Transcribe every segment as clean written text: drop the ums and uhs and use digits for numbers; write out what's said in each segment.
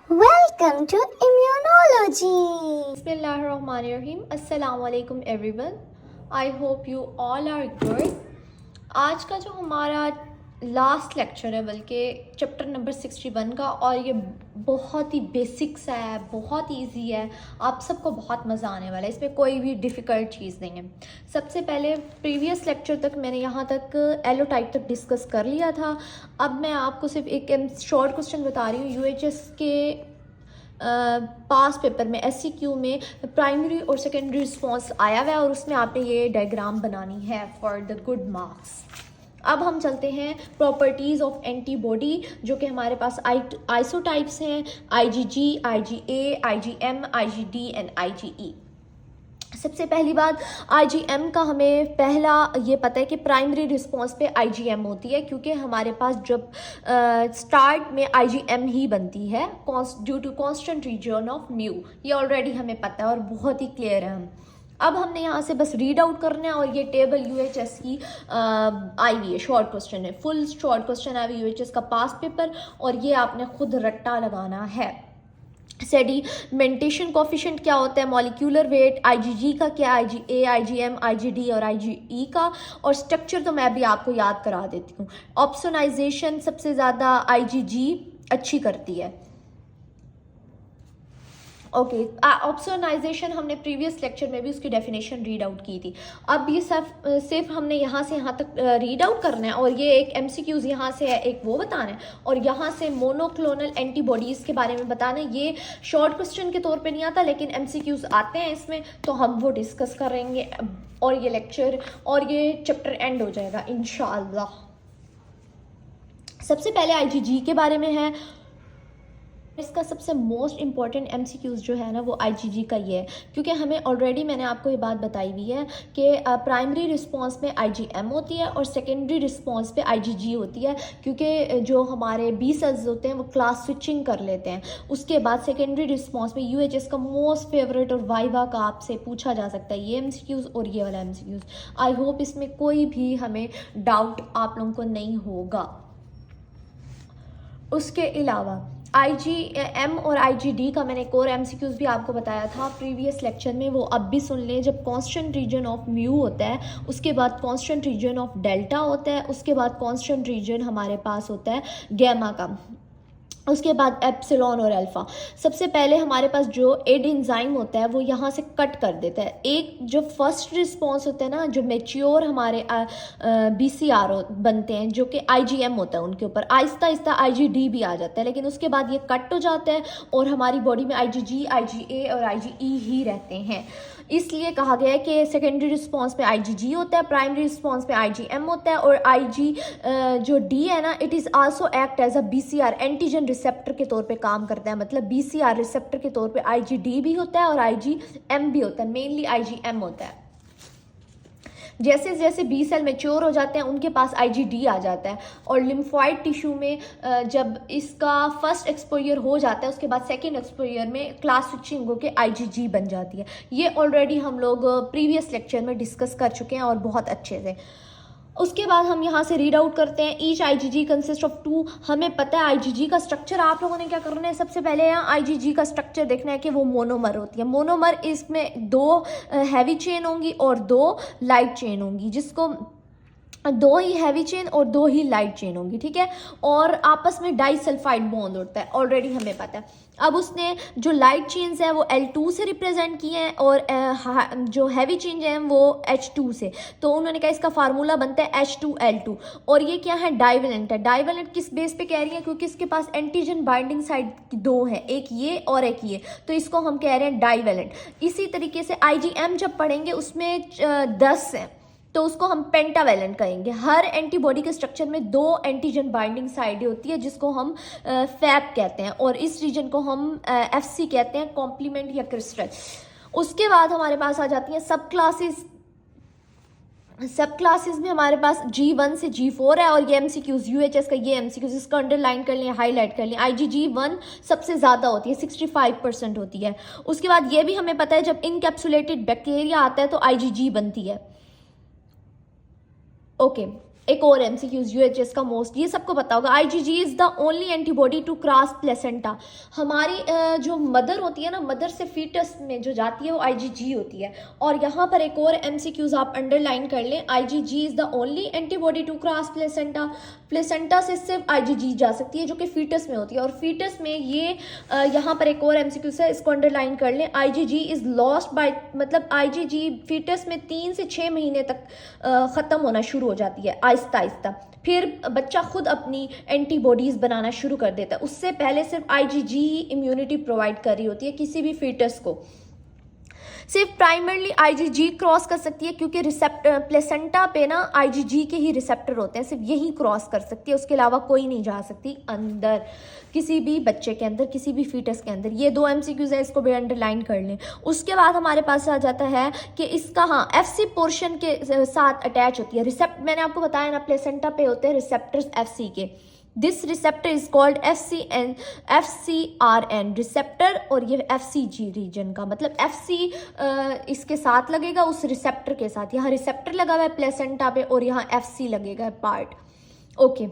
Welcome to Immunology. Bismillahirrahmanirrahim. Assalamualaikum everyone. I hope you all are good. आज का जो हमारा लास्ट लेक्चर है बल्कि चैप्टर नंबर 61 का, और ये बहुत ही बेसिक्स है, बहुत इजी है, आप सबको बहुत मज़ा आने वाला है, इसमें कोई भी डिफ़िकल्ट चीज़ नहीं है। सबसे पहले प्रीवियस लेक्चर तक मैंने यहाँ तक एलोटाइप तक डिस्कस कर लिया था। अब मैं आपको सिर्फ एक शॉर्ट क्वेश्चन बता रही हूँ। यूएचएस के पास पेपर में एससीक्यू में प्राइमरी और सेकेंडरी रिस्पॉन्स आया हुआ है और उसमें आपने ये डायग्राम बनानी है फॉर द गुड मार्क्स। अब हम चलते हैं प्रॉपर्टीज़ ऑफ एंटीबॉडी, जो कि हमारे पास आइसोटाइप्स हैं, IgG, IgA, IgM, IgD and IgE. सबसे पहली बात, आईजीएम का हमें पहला ये पता है कि प्राइमरी रिस्पॉन्स पे आईजीएम होती है, क्योंकि हमारे पास जब स्टार्ट में आईजीएम ही बनती है due to constant region of mu. ये ऑलरेडी हमें पता है और बहुत ही क्लियर है। हम अब हमने यहाँ से बस रीड आउट करना है, और ये टेबल यूएचएस की आई हुई है, शॉर्ट क्वेश्चन है, फुल शॉर्ट क्वेश्चन है यूएचएस का पास पेपर, और ये आपने खुद रट्टा लगाना है। सेडिमेंटेशन कोफिशिएंट क्या होता है, मॉलिक्यूलर वेट, आईजीजी का क्या, आईजीए, आईजीएम, आईजीडी और आईजीई का, और स्ट्रक्चर तो मैं भी आपको याद करा देती हूँ। ऑप्सोनाइजेशन सबसे ज़्यादा आईजीजी अच्छी करती है। ओके, ऑप्सोनाइजेशन हमने प्रीवियस लेक्चर में भी उसकी डेफिनेशन रीड आउट की थी। अब ये सिर्फ हमने यहाँ से यहाँ तक रीड आउट करना है, और ये एक एमसीक्यूज यहाँ से है, एक वो बताना है, और यहाँ से मोनोक्लोनल एंटीबॉडीज़ के बारे में बताना है। ये शॉर्ट क्वेश्चन के तौर पे नहीं आता, लेकिन एमसीक्यूज आते हैं इसमें, तो हम वो डिस्कस करेंगे, और ये लेक्चर और ये चैप्टर एंड हो जाएगा इंशाअल्लाह। सबसे पहले आईजीजी के बारे में है। इसका सबसे मोस्ट इम्पॉर्टेंट एमसीक्यूज जो है ना, वो आईजीजी का ही है, क्योंकि हमें ऑलरेडी मैंने आपको ये बात बताई हुई है कि प्राइमरी रिस्पांस में आईजीएम होती है और सेकेंडरी रिस्पांस पे आईजीजी होती है, क्योंकि जो हमारे बी सेल्स होते हैं वो क्लास स्विचिंग कर लेते हैं। उसके बाद सेकेंडरी रिस्पांस में यूएचएस का मोस्ट फेवरेट और वाइवा का आपसे पूछा जा सकता है ये एमसीक्यूज और ये वाला एमसीक्यूज। आई होप इसमें कोई भी हमें डाउट आप लोगों को नहीं होगा। उसके अलावा आईजीएम और आईजीडी का मैंने एक और एमसीक्यूज भी आपको बताया था प्रीवियस लेक्चर में, वो अब भी सुन लें। जब कांस्टेंट रीजन ऑफ म्यू होता है, उसके बाद कांस्टेंट रीजन ऑफ डेल्टा होता है, उसके बाद कांस्टेंट रीजन हमारे पास होता है गैमा का, उसके बाद एप्सिलॉन और अल्फा। सबसे पहले हमारे पास जो एड एंजाइम होता है वो यहाँ से कट कर देता है। एक जो फर्स्ट रिस्पॉन्स होता है ना, जो मेच्योर हमारे बीसीआर बनते हैं, जो कि आईजीएम होता है, उनके ऊपर आहिस्ता आहिस्ता आईजीडी भी आ जाता है, लेकिन उसके बाद ये कट हो जाता है और हमारी बॉडी में आईजीजी, आईजीए और आईजीई ही रहते हैं। इसलिए कहा गया है कि सेकेंडरी रिस्पॉन्स पे आईजीजी होता है, प्राइमरी रिस्पॉन्स पे आईजीएम होता है, और आईजी जो डी है ना, it is also act as a BCR antigen receptor के तौर पे काम करता है। मतलब बीसीआर रिसेप्टर के तौर पे आईजीडी भी होता है और आईजीएम भी होता है, मेनली आईजीएम होता है। जैसे जैसे बी सेल मैच्योर हो जाते हैं उनके पास आईजीडी आ जाता है, और लिम्फॉइड टिश्यू में जब इसका फर्स्ट एक्सपोजर हो जाता है, उसके बाद सेकंड एक्सपोजर में क्लास स्विचिंग होकर आईजीजी बन जाती है। ये ऑलरेडी हम लोग प्रीवियस लेक्चर में डिस्कस कर चुके हैं और बहुत अच्छे से। उसके बाद हम यहाँ से रीड आउट करते हैं, ईच आईजीजी कंसिस्ट ऑफ 2। हमें पता है आईजीजी का स्ट्रक्चर, आप लोगों ने क्या करना है, सबसे पहले यहाँ आईजीजी का स्ट्रक्चर देखना है कि वो मोनोमर होती है। मोनोमर, इसमें 2 हैवी चेन होंगी और 2 लाइट चेन होंगी, जिसको 2 ही हैवी चेन और 2 ही लाइट चेन होंगी, ठीक है। और आपस में डाइसल्फाइड बॉन्ड होता है, ऑलरेडी हमें पता है। अब उसने जो लाइट चेन्स हैं वो L2 से रिप्रेजेंट किए हैं, और जो हैवी चेन्स हैं वो H2 से। तो उन्होंने कहा इसका फार्मूला बनता है H2L2, और ये क्या है, डाइवेलेंट है। डाइवेलेंट किस बेस पे कह रही है, क्योंकि इसके पास एंटीजन बाइंडिंग साइड 2 है, एक ये और एक ये, तो इसको हम कह रहे हैं डाइवेलेंट। इसी तरीके से आईजीएम जब पढ़ेंगे उसमें 10 है, तो उसको हम पेंटावेलेंट कहेंगे। हर एंटीबॉडी के स्ट्रक्चर में 2 एंटीजन बाइंडिंग साइड होती है, जिसको हम फैब कहते हैं, और इस रीजन को हम एफसी कहते हैं, कॉम्प्लीमेंट या क्रिस्टल। उसके बाद हमारे पास आ जाती हैं सब क्लासेस। सब क्लासेस में हमारे पास G1 से G4 है, और ये एमसीक्यूज यूएचएस का ये एमसीक्यूज इसको अंडरलाइन कर लें, हाईलाइट कर लें। आईजीजी1 सबसे ज़्यादा होती है, 65% होती है। उसके बाद ये भी हमें पता है जब इनकैप्सुलेटेड बैक्टीरिया आता है तो आईजीजी बनती है। ओके, एक और एमसीक्यूज यूएचएस का मोस्ट, ये सबको पता होगा, IgG is the only antibody to cross placenta. हमारी जो मदर होती है ना, मदर से फीटस में जो जाती है वो आईजीजी होती है। और यहाँ पर एक और एमसीक्यूज आप अंडरलाइन कर लें, IgG is the only antibody to cross placenta. Placenta से सिर्फ आईजीजी जा सकती है जो कि फीटस में होती है, और फीटस में ये यहाँ पर एक और एमसीक्यूज है, इसको अंडरलाइन कर लें, आईजीजी इज लॉस्ट बाय, मतलब आईजीजी फीटस में 3 से 6 महीने तक ख़त्म होना शुरू हो जाती है आहिस्ता आहिस्ता। फिर बच्चा खुद अपनी एंटीबॉडीज़ बनाना शुरू कर देता है, उससे पहले सिर्फ आईजीजी ही इम्यूनिटी प्रोवाइड कर रही होती है किसी भी फीटस को। सिर्फ प्राइमरली आईजीजी क्रॉस कर सकती है क्योंकि रिसेप्टर प्लेसेंटा पे ना आईजीजी के ही रिसेप्टर होते हैं, सिर्फ यही क्रॉस कर सकती है, उसके अलावा कोई नहीं जा सकती अंदर किसी भी बच्चे के अंदर, किसी भी फीटस के अंदर। ये 2 एमसीक्यूज है, इसको भी अंडरलाइन कर लें। उसके बाद हमारे पास आ जाता है कि इसका एफसी पोर्शन के साथ अटैच होती है रिसेप्ट, मैंने आपको बताया ना प्लेसेंटा पे होते हैं रिसेप्टर्स एफसी के। This receptor is called FCRN receptor, और ये FCG रीजन का मतलब FC इसके साथ लगेगा उस रिसेप्टर के साथ। यहाँ रिसेप्टर लगा हुआ है प्लेसेंटा पे और यहाँ FC लगेगा पार्ट। ओके,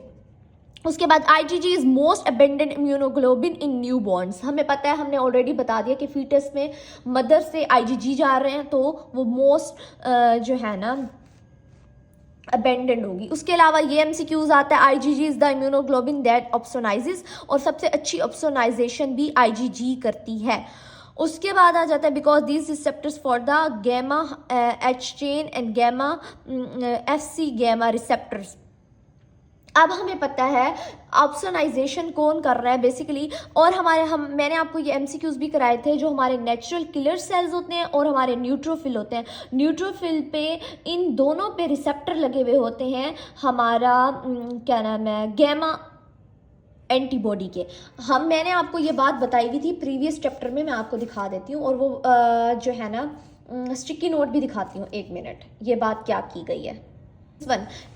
उसके बाद IgG is most abundant immunoglobulin in newborns. हमें पता है, हमने ऑलरेडी बता दिया कि फीटस में मदर से IgG जा रहे हैं तो वो मोस्ट जो है ना अबेंडेंट होगी। उसके अलावा ये एमसीक्यूज आता है, IgG is the immunoglobin that opsonises, और सबसे अच्छी ऑप्सोनाइजेशन भी आईजीजी करती है। उसके बाद आ जाता है because these receptors for the gamma H chain and gamma FC gamma receptors. अब हमें पता है ऑप्सोनाइजेशन कौन कर रहा है बेसिकली, और मैंने आपको ये एमसीक्यूज भी कराए थे, जो हमारे नेचुरल किलर सेल्स होते हैं और हमारे न्यूट्रोफिल होते हैं। न्यूट्रोफिल पे इन दोनों पे रिसेप्टर लगे हुए होते हैं हमारा क्या नाम है, गैमा एंटीबॉडी के। मैंने आपको ये बात बताई हुई थी प्रीवियस चैप्टर में, मैं आपको दिखा देती हूँ, और वो जो है ना स्टिकी नोट भी दिखाती हूँ, 1 मिनट, ये बात क्या की गई है।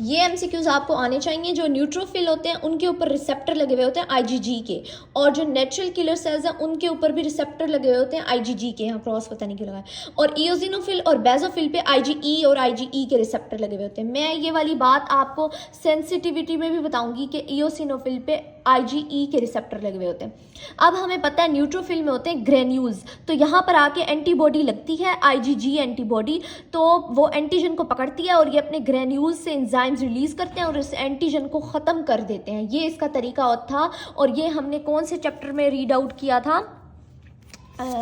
ये एमसीक्यूज आपको आने चाहिए, जो न्यूट्रोफिल होते हैं उनके ऊपर रिसेप्टर लगे हुए होते हैं आईजीजी के, और जो नेचुरल किलर सेल्स हैं उनके ऊपर भी रिसेप्टर लगे हुए होते हैं आईजीजी के। यहाँ क्रॉस पता नहीं क्यों लगा है। और इओसिनोफिल और बेसोफिल पे आईजीई और आईजीई के रिसेप्टर लगे हुए होते हैं। मैं ये वाली बात आपको सेंसिटिविटी में भी बताऊंगी कि इओसिनोफिल पे आईजीई के रिसेप्टर लगे हुए होते हैं। अब हमें पता है न्यूट्रोफिल में होते हैं ग्रेन्यूल्स, तो यहाँ पर आके एंटीबॉडी लगती है आईजीजी एंटीबॉडी, तो वो एंटीजन को पकड़ती है और ये अपने ग्रेन्यूल्स से एंजाइम्स रिलीज करते हैं और इस एंटीजन को ख़त्म कर देते हैं। ये इसका तरीका था, और ये हमने कौन से चैप्टर में रीड आउट किया था,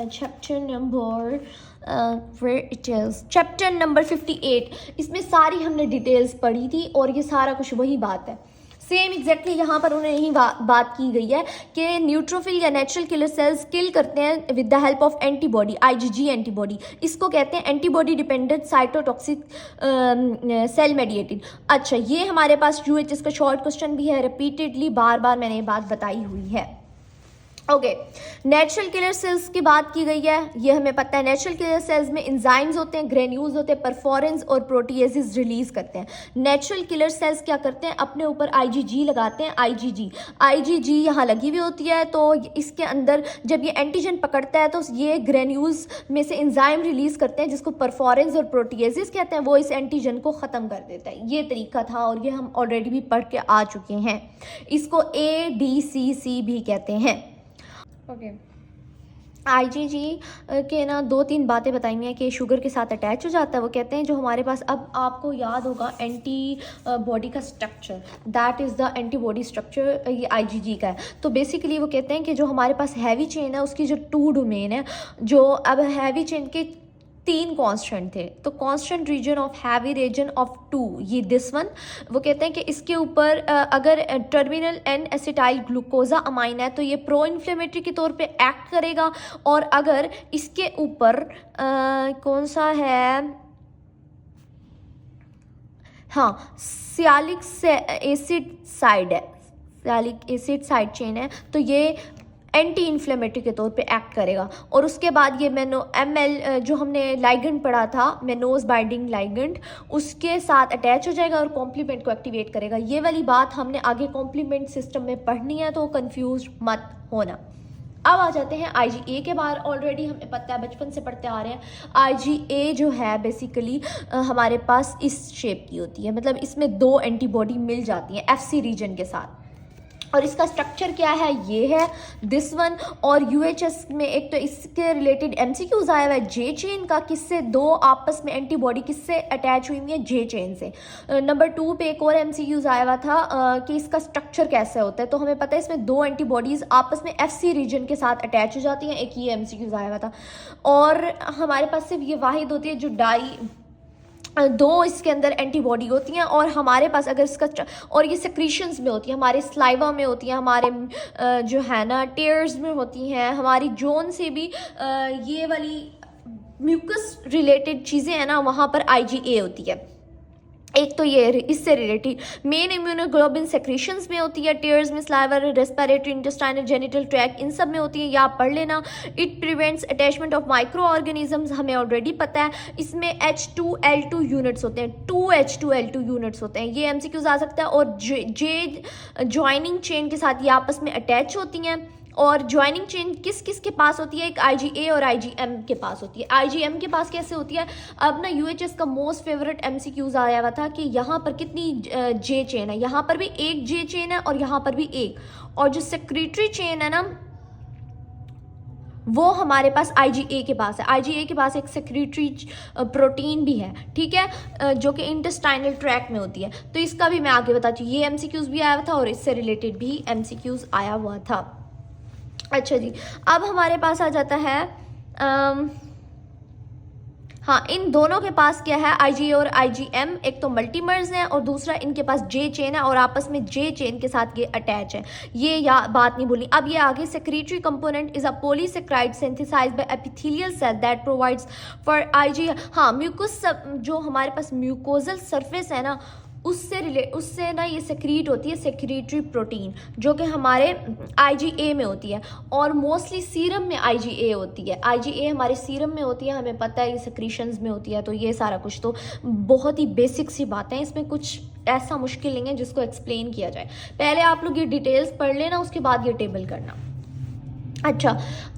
चैप्टर नंबर 58। इसमें सारी हमने डिटेल्स पढ़ी थी और ये सारा कुछ वही बात है, सेम एग्जैक्टली यहाँ पर उन्हें यही बात की गई है कि न्यूट्रोफिल या नेचुरल किलर सेल्स किल करते हैं with the help of antibody, IgG antibody. इसको कहते हैं antibody dependent cytotoxic cell mediated. अच्छा, ये हमारे पास यूएचएस का शॉर्ट क्वेश्चन भी है, रिपीटेडली बार बार मैंने ये बात बताई हुई है। ओके, नेचुरल किलर सेल्स की बात की गई है, ये हमें पता है। नेचुरल किलर सेल्स में एंजाइम्स होते हैं, ग्रेन्यूल्स होते हैं, परफोरेंस और प्रोटीएजेस रिलीज करते हैं। नेचुरल किलर सेल्स क्या करते हैं, अपने ऊपर आईजीजी लगाते हैं, आईजीजी यहाँ लगी हुई होती है, तो इसके अंदर जब ये एंटीजन पकड़ता है तो ये ग्रेन्यूल्स में से एंजाइम रिलीज करते हैं जिसको परफोरेंस और प्रोटीएजेस कहते हैं, वो इस एंटीजन को ख़त्म कर देता है। ये तरीका था और ये हम ऑलरेडी भी पढ़ के आ चुके हैं। इसको ADCC भी कहते हैं। ओके, आईजीजी के ना 2-3 बातें बताई हैं कि शुगर के साथ अटैच हो जाता है। वो कहते हैं जो हमारे पास, अब आपको याद होगा एंटी बॉडी का structure, that is the antibody structure, ये आईजीजी का है। तो बेसिकली वो कहते हैं कि जो हमारे पास हैवी चेन है उसकी जो 2 डोमेन है, जो अब हैवी चेन के 3 कांस्टेंट थे, तो constant region of heavy region of 2, ये दिस वन। वो कहते हैं कि इसके ऊपर अगर टर्मिनल एन एसिटाइल ग्लूकोजा अमाइन है तो ये प्रो इन्फ्लेमेटरी के तौर पे एक्ट करेगा, और अगर इसके ऊपर कौन सा है, हाँ, सियालिक एसिड साइड है, सियालिक एसिड साइड चेन है, तो ये एंटी इन्फ्लेमेटरी के तौर पे एक्ट करेगा। और उसके बाद ये ML जो हमने लाइगेंड पढ़ा था, मेनोज बाइंडिंग लाइगेंड, उसके साथ अटैच हो जाएगा और कॉम्प्लीमेंट को एक्टिवेट करेगा। ये वाली बात हमने आगे कॉम्प्लीमेंट सिस्टम में पढ़नी है, तो कंफ्यूज मत होना। अब आ जाते हैं IgA के बारे। ऑलरेडी हमें पता है, बचपन से पढ़ते आ रहे हैं, IgA जो है बेसिकली हमारे पास इस शेप की होती है, मतलब इसमें 2 एंटीबॉडी मिल जाती हैं FC रीजन के साथ। और इसका स्ट्रक्चर क्या है, ये है दिस वन। और UHS में एक तो इसके रिलेटेड MCQs आया हुआ है J चेन का, किससे 2 आपस में एंटीबॉडी किससे अटैच हुई हुई है, J चेन से। नंबर 2 पे एक और MCQs आया हुआ था कि इसका स्ट्रक्चर कैसे होता है, तो हमें पता है इसमें 2 एंटीबॉडीज़ आपस में FC रीजन के साथ अटैच हो जाती हैं, एक ये MCQs आया हुआ था। और हमारे पास सिर्फ ये वाहिद होती है जो 2 इसके अंदर एंटीबॉडी होती हैं। और हमारे पास अगर इसका और ये सेक्रीशंस में होती है, हमारे स्लाइवा में होती हैं, हमारे जो है ना टेयर्स में होती हैं, हमारी जोन से भी ये वाली म्यूकस रिलेटेड चीज़ें हैं ना, वहाँ पर IgA होती है। एक तो ये इससे रिलेटेड मेन इम्यूनोग्लोबिन सेक्रेशंस में होती है, टीयर्स में, saliva, respiratory, intestinal, genital tract, इन सब में होती है, या आप पढ़ लेना। It prevents attachment of microorganisms, हमें ऑलरेडी पता है। इसमें H2L2 यूनिट्स होते हैं, 2 H2L2 यूनिट्स होते हैं, ये MCQs आ सकता है। और जे ज्वाइनिंग चेन के साथ ये आपस में अटैच होती हैं। और ज्वाइनिंग चेन किस किस के पास होती है, एक IgA और IgM के पास होती है। IgM के पास कैसे होती है, अब ना UHS का मोस्ट फेवरेट MCQs आया हुआ था कि यहाँ पर कितनी J चेन है, यहाँ पर भी एक J चेन है और यहाँ पर भी एक। और जो सेक्रेटरी चेन है ना, वो हमारे पास IgA के पास है। IgA के पास एक सेक्रेटरी प्रोटीन भी है, ठीक है, जो कि इंटेस्टाइनल ट्रैक्ट में होती है। तो इसका भी मैं आगे बताती हूँ, ये MCQs भी आया हुआ था और इससे रिलेटेड भी MCQs आया हुआ था। अच्छा जी, अब हमारे पास आ जाता है हाँ, इन दोनों के पास क्या है, IgA और IgM, एक तो मल्टीमर्स हैं और दूसरा इनके पास J चेन है और आपस में J चेन के साथ ये अटैच है। ये या बात नहीं बोली। अब ये आगे, secretory component is a polysaccharide synthesized by epithelial cell that provides for IgA। हाँ, म्यूकस, जो हमारे पास म्यूकोजल सरफेस है ना, उससे ना ये सेक्रीट होती है सेक्रेटरी प्रोटीन, जो कि हमारे IgA में होती है। और मोस्टली सीरम में IgA होती है, IgA हमारे सीरम में होती है, हमें पता है ये सेक्रीशंस में होती है। तो ये सारा कुछ तो बहुत ही बेसिक सी बातें हैं, इसमें कुछ ऐसा मुश्किल नहीं है जिसको एक्सप्लेन किया जाए। पहले आप लोग ये डिटेल्स पढ़ लेना, उसके बाद ये टेबल करना। अच्छा,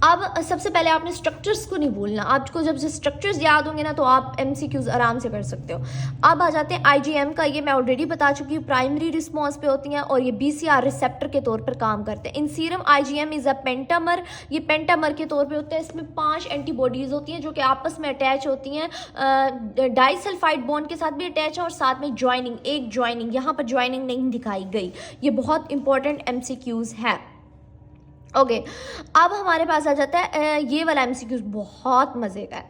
अब सबसे पहले आपने स्ट्रक्चर्स को नहीं भूलना। आपको जब से स्ट्रक्चर्स याद होंगे ना, तो आप MCQs आराम से कर सकते हो। अब आ जाते हैं IgM का, ये मैं ऑलरेडी बता चुकी हूँ, प्राइमरी रिस्पॉन्स पे होती हैं और ये BCR रिसेप्टर के तौर पर काम करते हैं। इन serum IgM is a pentamer, ये पेंटामर के तौर पे होता है। इसमें 5 एंटीबॉडीज़ होती हैं जो कि आपस में अटैच होती हैं, डाइसल्फाइड बॉन्ड के साथ भी अटैच है और साथ में ज्वाइनिंग, एक ज्वाइनिंग, यहाँ पर ज्वाइनिंग नहीं दिखाई गई। ये बहुत इंपॉर्टेंट MCQs है। ओके, अब हमारे पास आ जाता है ये वाला MCQ, बहुत मज़े का है।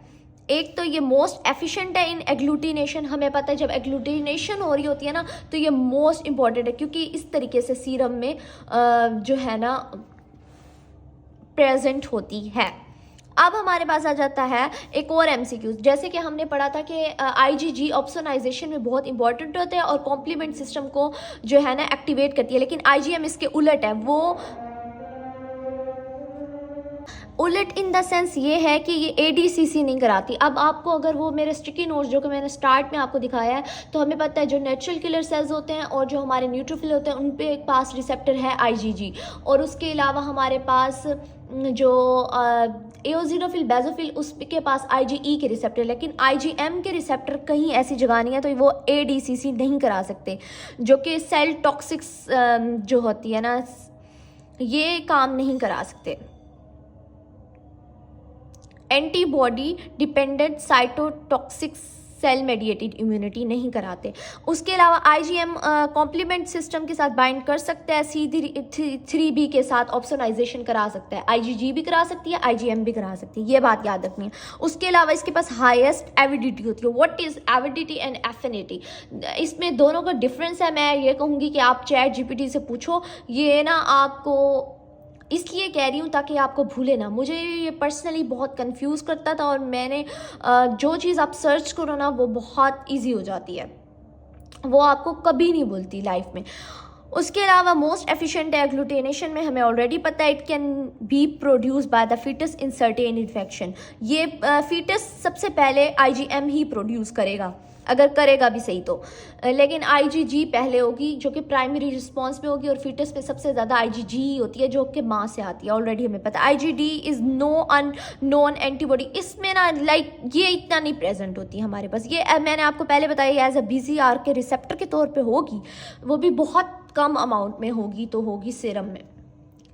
एक तो ये मोस्ट एफिशिएंट है इन एग्लूटिनेशन। हमें पता है जब एग्लूटिनेशन हो रही होती है ना, तो ये मोस्ट इंपॉर्टेंट है, क्योंकि इस तरीके से सीरम में जो है ना प्रेजेंट होती है। अब हमारे पास आ जाता है एक और MCQ, जैसे कि हमने पढ़ा था कि IgG ऑप्सोनाइजेशन में बहुत इंपॉर्टेंट होता है और कॉम्प्लीमेंट सिस्टम को जो है ना एक्टिवेट करती है, लेकिन IgM इसके उलट है। वो उलट इन द सेंस ये है कि ये ADCC नहीं कराती। अब आपको अगर वो मेरे स्टिकी नोट्स जो कि मैंने स्टार्ट में आपको दिखाया है, तो हमें पता है जो नेचुरल किलर सेल्स होते हैं और जो हमारे न्यूट्रोफिल होते हैं, उन पे पास रिसेप्टर है IgG। और उसके अलावा हमारे पास जो एओसिनोफिल, बेसोफिल, उसके पास IgE के रिसेप्टर, लेकिन IgM के रिसेप्टर कहीं ऐसी जगह नहीं है, तो वो ADCC नहीं करा सकते, जो कि सेल टॉक्सिक्स जो होती है ना, ये काम नहीं करा सकते। Antibody dependent cytotoxic cell mediated immunity नहीं कराते। उसके अलावा IgM कॉम्प्लीमेंट सिस्टम के साथ बाइंड कर सकता है, C3b के साथ ऑप्सोनाइजेशन करा सकता है, IgG भी करा सकती है, IgM भी करा सकती है, ये बात याद रखनी है। उसके अलावा इसके पास हाईएस्ट एविडिटी होती है। What is avidity and affinity, इसमें दोनों का डिफरेंस है। मैं ये कहूँगी कि आप ChatGPT से पूछो, ये ना आपको इसलिए कह रही हूँ ताकि आपको भूले ना। मुझे ये पर्सनली बहुत कंफ्यूज करता था और मैंने जो चीज़ आप सर्च करो ना, वो बहुत इजी हो जाती है, वो आपको कभी नहीं भूलती लाइफ में। उसके अलावा मोस्ट एफिशिएंट है एग्लूटिनेशन में, हमें ऑलरेडी पता है it can be produce by the foetus in certain infection. ये फीटस सबसे पहले IgM ही प्रोड्यूस करेगा, अगर करेगा भी सही तो, लेकिन IgG पहले होगी जो कि प्राइमरी रिस्पॉन्स में होगी, और फीटस में सबसे ज़्यादा IgG ही होती है जो कि माँ से आती है, ऑलरेडी हमें पता है। IgD is no unknown antibody, इसमें ना लाइक ये इतना नहीं प्रेजेंट होती है हमारे पास। ये मैंने आपको पहले बताया एज अ BCR के रिसेप्टर के तौर पे होगी, वो भी बहुत कम अमाउंट में होगी, तो होगी सीरम में,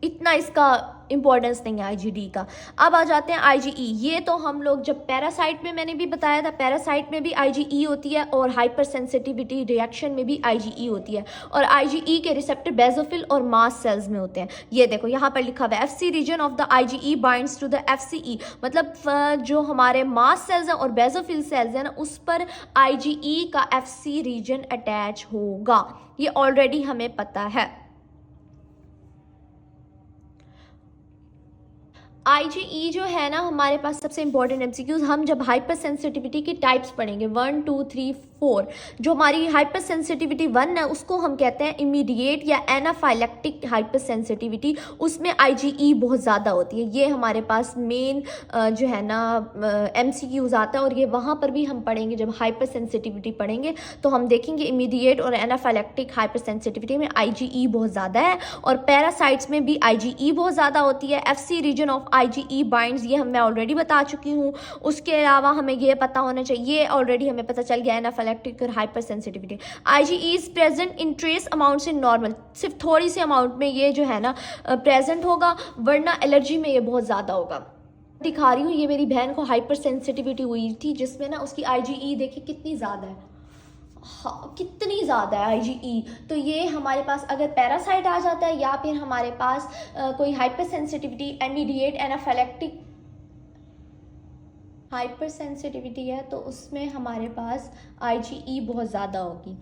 इतना इसका इंपॉर्टेंस नहीं है IgD का। अब आ जाते हैं IgE। ये तो हम लोग जब पैरासाइट में, मैंने भी बताया था, पैरासाइट में भी IgE होती है और हाइपर सेंसिटिविटी रिएक्शन में भी IgE होती है, और IgE के रिसेप्टर बेसोफिल और मास्ट सेल्स में होते हैं। ये देखो यहाँ पर लिखा हुआ है FC region of the IgE binds to the FCE, मतलब जो हमारे मास्ट सेल्स हैं और बेसोफिल सेल्स हैं ना, उस पर IgE का FC रीजन अटैच होगा, ये ऑलरेडी हमें पता है। IgE जो है ना हमारे पास सबसे इंपॉर्टेंट MCQs, हम जब हाइपर सेंसिटिविटी की टाइप्स पढ़ेंगे 1 2 3 4, जो हमारी हाइपर सेंसिटिविटी 1 है उसको हम कहते हैं इमीडिएट या एनाफाइलेक्टिक हाइपर सेंसिटिविटी, उसमें IgE बहुत ज़्यादा होती है। ये हमारे पास मेन जो है ना MCQs आता है, और ये वहाँ पर भी हम पढ़ेंगे जब हाइपर सेंसिटिविटी पढ़ेंगे, तो हम देखेंगे इमीडिएट और एनाफाइलेक्टिक हाइपर सेंसिटिविटी में IgE बहुत ज़्यादा है, और पैरासाइट्स में भी IgE बहुत ज़्यादा होती है। FC region of IgE binds, ये मैं ऑलरेडी बता चुकी हूँ। उसके अलावा हमें ये पता होना चाहिए, ऑलरेडी हमें पता चल गया एनाफाइलेक्टिक और hyper sensitivity. IgE is present in trace amounts in normal, सिर्फ थोड़ी सी अमाउंट में ये जो है ना प्रेजेंट होगा, वरना एलर्जी में ये बहुत ज़्यादा होगा। दिखा रही हूँ, ये मेरी बहन को हाइपर सेंसिटिविटी हुई थी जिसमें ना उसकी IgE देखिए कितनी ज़्यादा है, हाँ कितनी ज़्यादा है IgE। तो ये हमारे पास अगर पैरासाइट आ जाता है या फिर हमारे पास कोई hyper sensitivity immediate anaphylactic hyper sensitivity है, तो उसमें हमारे पास IgE बहुत ज़्यादा होगी।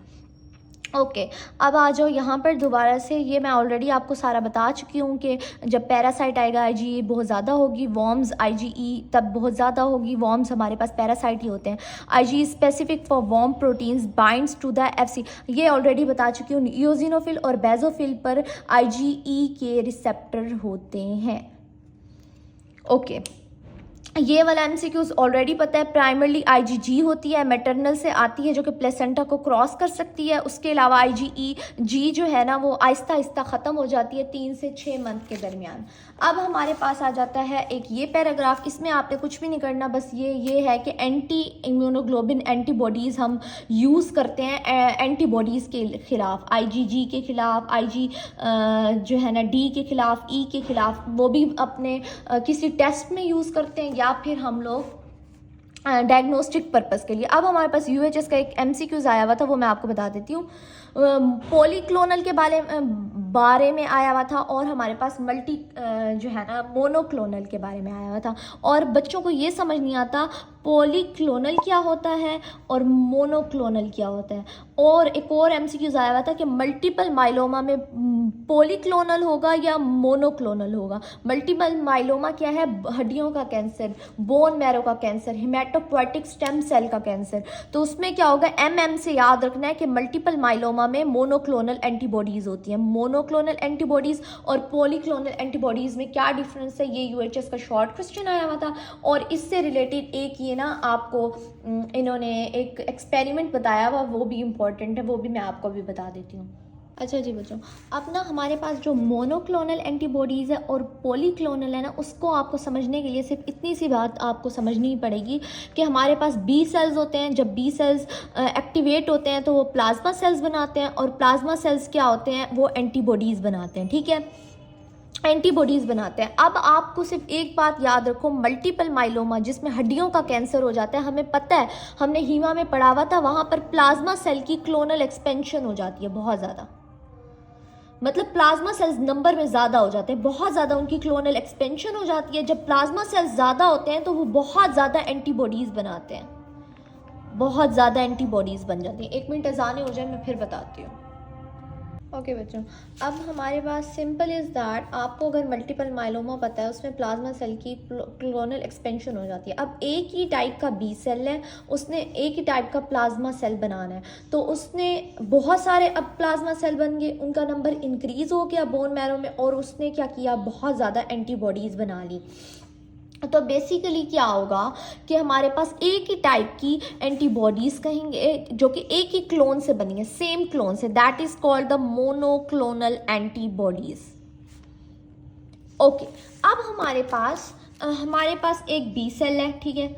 ओके अब आ जाओ यहाँ पर दोबारा से, ये मैं ऑलरेडी आपको सारा बता चुकी हूँ कि जब पैरासाइट आएगा IgE बहुत ज़्यादा होगी, वॉर्म्स IgE तब बहुत ज़्यादा होगी, वॉर्म्स हमारे पास पैरासाइट ही होते हैं। IgE specific for worm proteins binds to the FC, ये ऑलरेडी बता चुकी हूँ। इयोजिनोफिल और बेसोफिल पर IgE के रिसेप्टर होते हैं। ओके ये वाला MCQs ऑलरेडी पता है, प्राइमरली IgG होती है, मैटरनल से आती है जो कि प्लेसेंटा को क्रॉस कर सकती है। उसके अलावा IgE जो है ना वो आहिस्ता आहिस्ता ख़त्म हो जाती है 3 से 6 मंथ के दरमियान। अब हमारे पास आ जाता है एक ये पैराग्राफ, इसमें आपने कुछ भी नहीं करना, बस ये है कि एंटी इम्यूनोग्लोबिन एंटीबॉडीज़ हम यूज़ करते हैं एंटीबॉडीज़ के ख़िलाफ़, IgG के ख़िलाफ़, IG जो है ना D के ख़िलाफ़, E के ख़िलाफ़, वो भी अपने किसी टेस्ट में यूज़ करते हैं या फिर हम लोग डायग्नोस्टिक पर्पस के लिए। अब हमारे पास UHS का एक MCQs आया हुआ था, वो मैं आपको बता देती हूँ। पॉलीक्लोनल के बारे में आया हुआ था, और हमारे पास मल्टी जो है ना मोनोक्लोनल के बारे में आया हुआ था, और बच्चों को ये समझ नहीं आता पॉलीक्लोनल क्या होता है और मोनोक्लोनल क्या होता है। और एक और MCQs आया हुआ था कि मल्टीपल माइलोमा में पॉलीक्लोनल होगा या मोनोक्लोनल होगा। मल्टीपल माइलोमा क्या है, हड्डियों का कैंसर, बोन मैरो का कैंसर, हिमेटोपोइटिक स्टेम सेल का कैंसर। तो उसमें क्या होगा, MM से याद रखना है कि मल्टीपल माइलोमा में मोनोक्लोनल एंटीबॉडीज़ होती हैं। मोनोक्लोनल एंटीबॉडीज़ और पॉलीक्लोनल एंटीबॉडीज़ में क्या डिफरेंस है, ये UHS का शॉर्ट क्वेश्चन आया हुआ था। और इससे रिलेटेड एक ये ना आपको इन्होंने एक एक्सपेरिमेंट बताया हुआ, वो भी इम्पॉर्टेंट है, वो भी मैं आपको भी बता देती हूँ। अच्छा जी बच्चों, अब ना हमारे पास जो मोनोक्लोनल एंटीबॉडीज़ है और पॉलीक्लोनल है ना, उसको आपको समझने के लिए सिर्फ इतनी सी बात आपको समझनी पड़ेगी कि हमारे पास B सेल्स होते हैं। जब B सेल्स एक्टिवेट होते हैं तो वो प्लाज्मा सेल्स बनाते हैं, और प्लाज्मा सेल्स क्या होते हैं, वो एंटीबॉडीज़ बनाते हैं। ठीक है, एंटीबॉडीज़ बनाते हैं। अब आपको सिर्फ एक बात याद रखो, मल्टीपल माइलोमा जिसमें हड्डियों का कैंसर हो जाता है, हमें पता है, हमने हीमा में पढ़ा हुआ था, वहाँ पर प्लाज्मा सेल की क्लोनल एक्सपेंशन हो जाती है बहुत ज़्यादा, मतलब प्लाज्मा सेल्स नंबर में ज़्यादा हो जाते हैं, बहुत ज़्यादा उनकी क्लोनल एक्सपेंशन हो जाती है। जब प्लाज्मा सेल्स ज़्यादा होते हैं तो वो बहुत ज़्यादा एंटीबॉडीज़ बनाते हैं, बहुत ज़्यादा एंटीबॉडीज़ बन जाती हैं। 1 मिनट अजाने हो जाए, मैं फिर बताती हूँ। ओके बच्चों, अब हमारे पास सिंपल इज़ दैट, आपको अगर मल्टीपल माइलोमा पता है उसमें प्लाज्मा सेल की क्लोनल एक्सपेंशन हो जाती है। अब एक ही टाइप का बी सेल है, उसने एक ही टाइप का प्लाज्मा सेल बनाना है, तो उसने बहुत सारे अब प्लाज्मा सेल बन गए, उनका नंबर इंक्रीज़ हो गया बोन मैरो में, और उसने क्या किया, बहुत ज़्यादा एंटीबॉडीज़ बना ली। तो बेसिकली क्या होगा कि हमारे पास एक ही टाइप की एंटीबॉडीज कहेंगे जो कि एक ही क्लोन से बनी है, सेम क्लोन से, that is called the monoclonal antibodies. Okay, अब हमारे पास एक बी सेल है, ठीक है,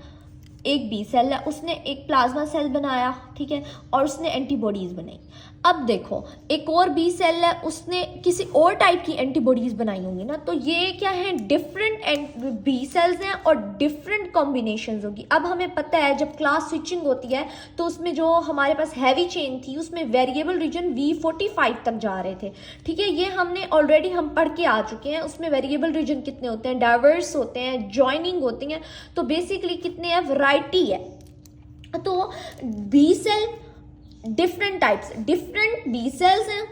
एक बी सेल है, उसने एक प्लाज्मा सेल बनाया, ठीक है, और उसने एंटीबॉडीज बनाई। अब देखो एक और बी सेल है, उसने किसी और टाइप की एंटीबॉडीज बनाई होंगी ना, तो ये क्या है, डिफरेंट बी सेल्स हैं और डिफरेंट कॉम्बिनेशंस होगी। अब हमें पता है जब क्लास स्विचिंग होती है तो उसमें जो हमारे पास हैवी चेन थी उसमें वेरिएबल रीजन V45 तक जा रहे थे, ठीक है, ये हमने ऑलरेडी हम पढ़ के आ चुके हैं। उसमें वेरिएबल रीजन कितने होते हैं, डाइवर्स होते हैं, जॉइनिंग होती हैं, तो बेसिकली कितने हैं, वैरायटी है। तो B cell different B cells हैं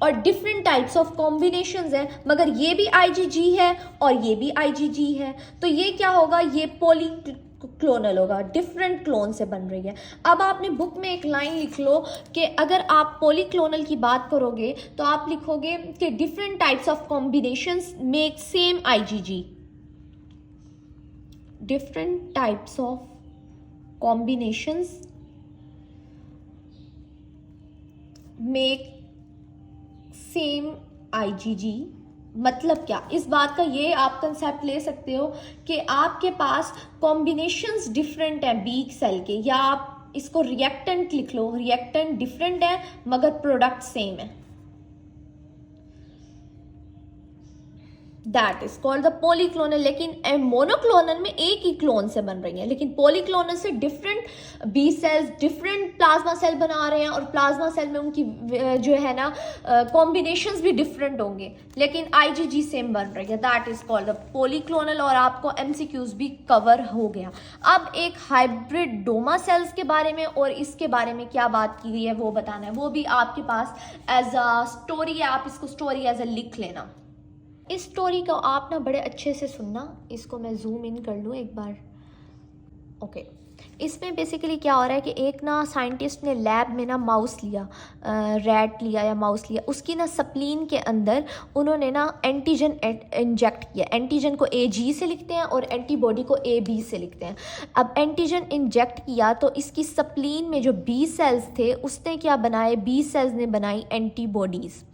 और डिफरेंट टाइप्स ऑफ कॉम्बिनेशंस हैं, मगर ये भी IgG है और ये भी IgG है, तो ये क्या होगा, ये पॉलीक्लोनल होगा, डिफरेंट क्लोन से बन रही है। अब आपने बुक में एक लाइन लिख लो कि अगर आप पॉलीक्लोनल की बात करोगे तो आप लिखोगे कि different types of combinations make same IgG, different types of combinations make same IgG। मतलब क्या, इस बात का ये आप कंसेप्ट ले सकते हो कि आपके पास कॉम्बिनेशंस डिफरेंट हैं बी सेल के, या आप इसको रिएक्टेंट लिख लो, रिएक्टेंट डिफरेंट है मगर प्रोडक्ट सेम है, that is called the polyclonal. लेकिन मोनोक्लोनल में एक ही क्लोन से बन रही है, लेकिन पॉलीक्लोनल से different B cells different plasma cell बना रहे हैं, और प्लाज्मा सेल में उनकी जो है ना कॉम्बिनेशंस भी डिफरेंट होंगे, लेकिन IgG सेम बन रही है, that is called the polyclonal. और आपको MCQs भी कवर हो गया। अब एक हाइब्रिड डोमा सेल्स के बारे में और इसके बारे में क्या बात की गई है वो बताना है, वो भी आपके पास एज अ स्टोरी है, आप इसको स्टोरी एज अ लिख लेना। इस स्टोरी को आप ना बड़े अच्छे से सुनना, इसको मैं जूम इन कर लूँ एक बार। ओके, इसमें बेसिकली क्या हो रहा है कि एक ना साइंटिस्ट ने लैब में ना माउस लिया, रैट लिया या माउस लिया, उसकी ना स्प्लीन के अंदर उन्होंने ना एंटीजन इंजेक्ट किया। एंटीजन को AG से लिखते हैं और एंटीबॉडी को AB से लिखते हैं। अब एंटीजन इंजेक्ट किया तो इसकी स्प्लीन में जो B सेल्स थे उसने क्या बनाए, B सेल्स ने बनाई एंटीबॉडीज़।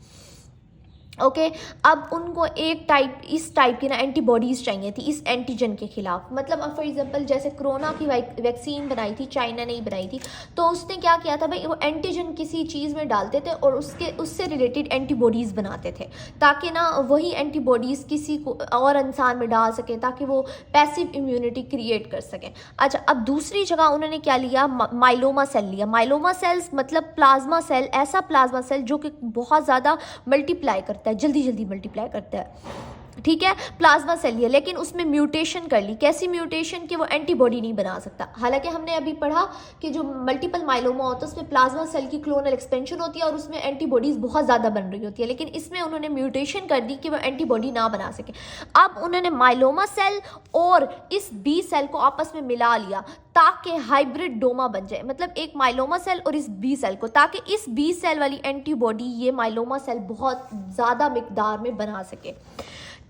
ओके, अब उनको इस टाइप की ना एंटीबॉडीज़ चाहिए थी इस एंटीजन के खिलाफ। मतलब अब फॉर एग्जांपल जैसे कोरोना की वैक्सीन बनाई थी, चाइना ने ही बनाई थी, तो उसने क्या किया था भाई, वो एंटीजन किसी चीज़ में डालते थे और उससे रिलेटेड एंटीबॉडीज़ बनाते थे, ताकि ना वही एंटीबॉडीज़ किसी को और इंसान में डाल सकें, ताकि वो पैसिव इम्यूनिटी क्रिएट कर सकें। अच्छा, अब दूसरी जगह उन्होंने क्या लिया, माइलोमा सेल लिया। माइलोमा सेल्स मतलब प्लाज्मा सेल, ऐसा प्लाज्मा सेल जो कि बहुत ज़्यादा मल्टीप्लाई करता है, जल्दी मल्टीप्लाई करता है, ठीक है, प्लाज्मा सेल लिया, लेकिन उसमें म्यूटेशन कर ली। कैसी म्यूटेशन कि वो एंटीबॉडी नहीं बना सकता। हालांकि हमने अभी पढ़ा कि जो मल्टीपल माइलोमा होता है उसमें प्लाज्मा सेल की क्लोनल एक्सपेंशन होती है और उसमें एंटीबॉडीज़ बहुत ज़्यादा बन रही होती है, लेकिन इसमें उन्होंने म्यूटेशन कर दी कि वो एंटीबॉडी ना बना सके। अब उन्होंने माइलोमा सेल और इस बी सेल को आपस में मिला लिया ताकि हाइब्रिड डोमा बन जाए, मतलब एक माइलोमा सेल और इस बी सेल को, ताकि इस बी सेल वाली एंटीबॉडी ये माइलोमा सेल बहुत ज़्यादा मिकदार में बना सके,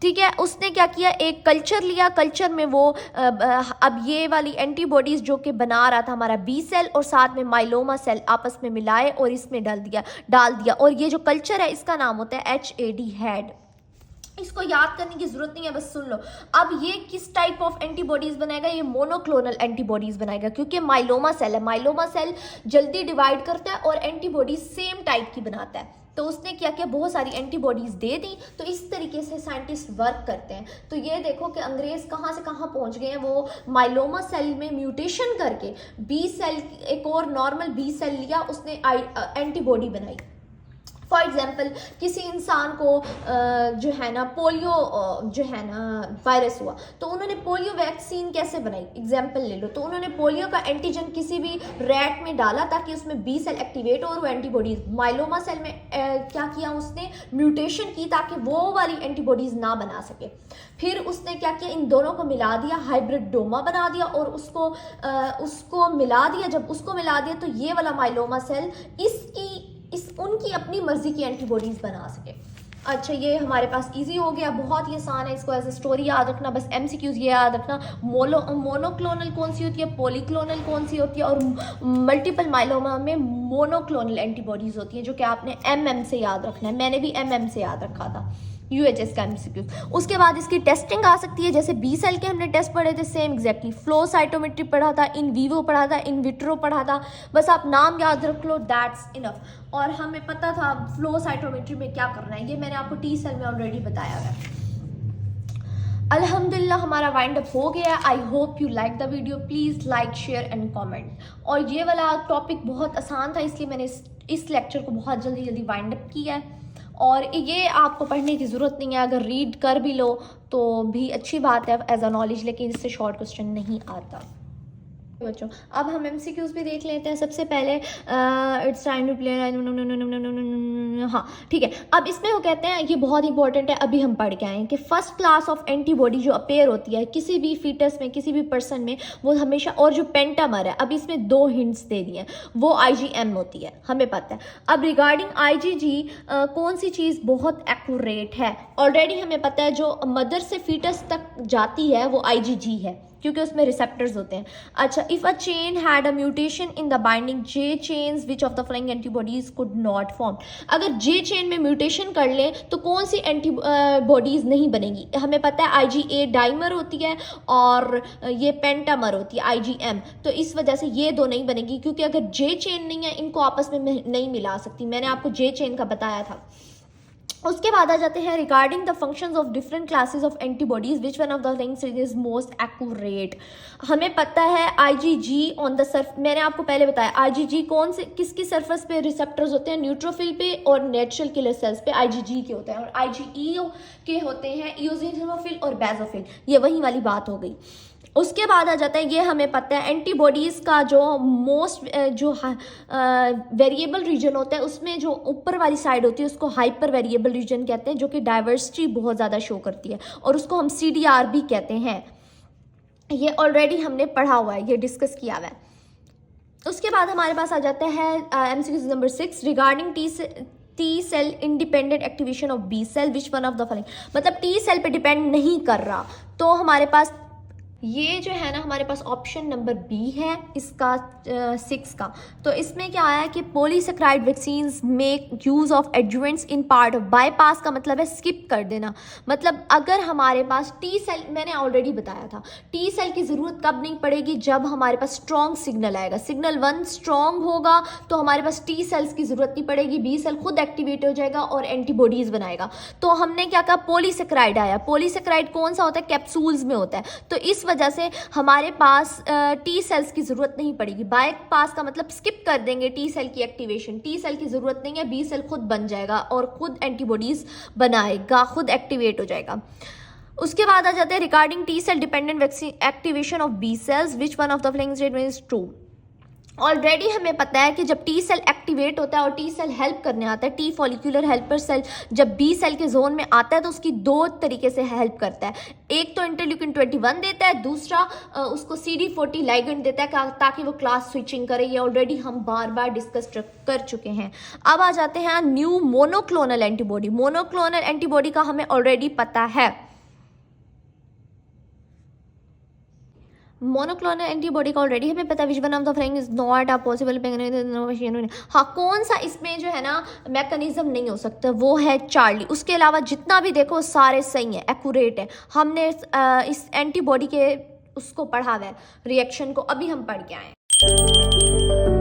ठीक है। उसने क्या किया, एक कल्चर लिया, कल्चर में वो अब ये वाली एंटीबॉडीज़ जो कि बना रहा था हमारा बी सेल और साथ में माइलोमा सेल आपस में मिलाए और इसमें डाल दिया और ये जो कल्चर है इसका नाम होता है HAD, हैड। इसको याद करने की जरूरत नहीं है, बस सुन लो। अब ये किस टाइप ऑफ एंटीबॉडीज बनाएगा, ये मोनोक्लोनल एंटीबॉडीज बनाएगा, क्योंकि माइलोमा सेल है, माइलोमा सेल जल्दी डिवाइड करता है और एंटीबॉडीज सेम टाइप की बनाता है। तो उसने क्या किया, बहुत सारी एंटीबॉडीज दे दी। तो इस तरीके से साइंटिस्ट वर्क करते हैं। तो ये देखो कि अंग्रेज कहाँ से कहाँ पहुंच गए हैं। वो माइलोमा सेल में म्यूटेशन करके बी सेल, एक और नॉर्मल बी सेल लिया, उसने एंटीबॉडी बनाई, फॉर एग्ज़ाम्पल किसी इंसान को जो है ना पोलियो जो है ना वायरस हुआ, तो उन्होंने पोलियो वैक्सीन कैसे बनाई, एग्जाम्पल ले लो, तो उन्होंने पोलियो का एंटीजन किसी भी रैट में डाला ताकि उसमें बी सेल एक्टिवेट हो और वो एंटीबॉडीज़, माइलोमा सेल में क्या किया उसने, म्यूटेशन की ताकि वो वाली एंटीबॉडीज़ ना बना सके। फिर उसने क्या किया, इन दोनों को मिला दिया, हाइब्रिडोमा बना दिया और उसको मिला दिया। जब उसको मिला दिया तो ये वाला माइलोमा सेल उनकी अपनी मर्जी की एंटीबॉडीज़ बना सके। अच्छा, ये हमारे पास इजी हो गया, बहुत ही आसान है, इसको एज ए स्टोरी याद रखना, बस एमसीक्यूज़ ये याद रखना, मोनोक्लोनल कौन सी होती है, पॉलीक्लोनल कौन सी होती है, और मल्टीपल माइलोमा में मोनोक्लोनल एंटीबॉडीज़ होती हैं, जो कि आपने एमएम से याद रखना है। मैंने भी एमएम से याद रखा था, यूएचएस का एमसीक्यू। उसके बाद इसकी टेस्टिंग आ सकती है, जैसे बी सेल के हमने टेस्ट पढ़े थे, सेम एग्जैक्टली फ्लो साइटोमेट्री पढ़ा था, इन वीवो पढ़ा था, इन विट्रो पढ़ा था, बस आप नाम याद रख लो, दैट्स इनफ। और हमें पता था फ्लो साइटोमेट्री में क्या करना है, ये मैंने आपको टी सेल में ऑलरेडी बताया है। अल्हम्दुलिल्लाह हमारा वाइंड अप हो गया। I hope you like the video, please like share and comment. और ये वाला टॉपिक बहुत आसान था, इसलिए मैंने इस लेक्चर को बहुत जल्दी वाइंड अप किया है। और ये आपको पढ़ने की ज़रूरत नहीं है, अगर रीड कर भी लो तो भी अच्छी बात है एज अ नॉलेज, लेकिन इससे शॉर्ट क्वेश्चन नहीं आता। बच्चों अब हम एमसीक्यूज़ भी देख लेते हैं। सबसे पहले इट्स टाइम टू प्ले, हाँ ठीक है। अब इसमें वो कहते हैं, ये बहुत इंपॉर्टेंट है, अभी हम पढ़ के आए हैं कि फर्स्ट क्लास ऑफ एंटीबॉडी जो अपेयर होती है किसी भी फीटस में, किसी भी पर्सन में, वो हमेशा, और जो पेंटामर है, अब इसमें 2 हिंट्स दे दिए हैं, वो IgM होती है, हमें पता है। अब रिगार्डिंग IgG कौन सी चीज़ बहुत एक्यूरेट है, ऑलरेडी हमें पता है जो मदर से फीटस तक जाती है वो IgG है, क्योंकि उसमें रिसेप्टर्स होते हैं। अच्छा, if a chain had a mutation in the binding J chains which of the following antibodies could not form, अगर J चेन में म्यूटेशन कर ले तो कौन सी एंटीबॉडीज नहीं बनेगी, हमें पता है IgA डाइमर होती है और ये पेंटामर होती है IgM, तो इस वजह से ये 2 नहीं बनेगी, क्योंकि अगर J चेन नहीं है इनको आपस में नहीं मिला सकती, मैंने आपको J चेन का बताया था। उसके बाद आ जाते हैं regarding the functions of different classes of antibodies which one of the things is most accurate, हमें पता है IgG ऑन द सर्फ, मैंने आपको पहले बताया IgG कौन से किसकी सरफेस पे रिसेप्टर्स होते हैं, न्यूट्रोफिल पे और नेचुरल किलर सेल्स पे IgG के होते हैं, और IgE के होते हैं इओसिनोफिल और बेसोफिल, ये वही वाली बात हो गई। उसके बाद आ जाता है, ये हमें पता है एंटीबॉडीज़ का जो मोस्ट जो वेरिएबल रीजन होता है, उसमें जो ऊपर वाली साइड होती है उसको हाइपर वेरिएबल रीजन कहते हैं, जो कि डाइवर्सिटी बहुत ज़्यादा शो करती है, और उसको हम CDR भी कहते हैं। ये ऑलरेडी हमने पढ़ा हुआ है, ये डिस्कस किया हुआ है। उसके बाद हमारे पास आ जाता है MCQ number 6 regarding T cell independent activation of B cell which one of the following, मतलब टी सेल पे डिपेंड नहीं कर रहा, तो हमारे पास ये जो है ना, हमारे पास ऑप्शन नंबर बी है इसका 6 का। तो इसमें क्या आया कि polysaccharide vaccines make use of adjuvants in part of, bypass का मतलब है स्किप कर देना, मतलब अगर हमारे पास टी सेल, मैंने ऑलरेडी बताया था टी सेल की ज़रूरत कब नहीं पड़ेगी, जब हमारे पास स्ट्रॉन्ग सिग्नल आएगा, सिग्नल 1 स्ट्रॉन्ग होगा तो हमारे पास टी सेल्स की ज़रूरत नहीं पड़ेगी, बी सेल खुद एक्टिवेट हो जाएगा और एंटीबॉडीज़ बनाएगा। तो हमने क्या कहा, पॉलीसेक्राइड आया, पॉलीसेक्राइड कौन सा होता है, कैप्सूल्स में होता है, तो इस वजह से हमारे पास टी सेल्स की जरूरत नहीं पड़ेगी, बाईपास का मतलब स्किप कर देंगे टी सेल की एक्टिवेशन, टी सेल की जरूरत नहीं है, बी सेल खुद बन जाएगा और खुद एंटीबॉडीज बनाएगा, खुद एक्टिवेट हो जाएगा। उसके बाद आ जाते हैं regarding T cell dependent vaccine activation of B cells which one of the following statement is true. Already हमें पता है कि जब टी सेल एक्टिवेट होता है और टी सेल हेल्प करने आता है, टी फॉलिकुलर हेल्पर सेल जब बी सेल के जोन में आता है तो उसकी 2 तरीके से हेल्प करता है, एक तो इंटरल्यूकिन 21 देता है, दूसरा उसको CD40 लाइगेंड देता है ताकि वो क्लास स्विचिंग करे, ये ऑलरेडी हम बार बार डिस्कस कर चुके हैं। अब आ जाते हैं new monoclonal antibody, monoclonal antibody का हमें ऑलरेडी पता है, मोनोक्लोनल एंटीबॉडी का ऑलरेडी हमें पता है विच one of the following is not a possible, हाँ कौन सा इसमें जो है ना मैकेनिज्म नहीं हो सकता, वो है चार्ली, उसके अलावा जितना भी देखो सारे सही है, एक्यूरेट है। हमने इस एंटीबॉडी के उसको पढ़ा हुआ है, रिएक्शन को अभी हम पढ़ के आए।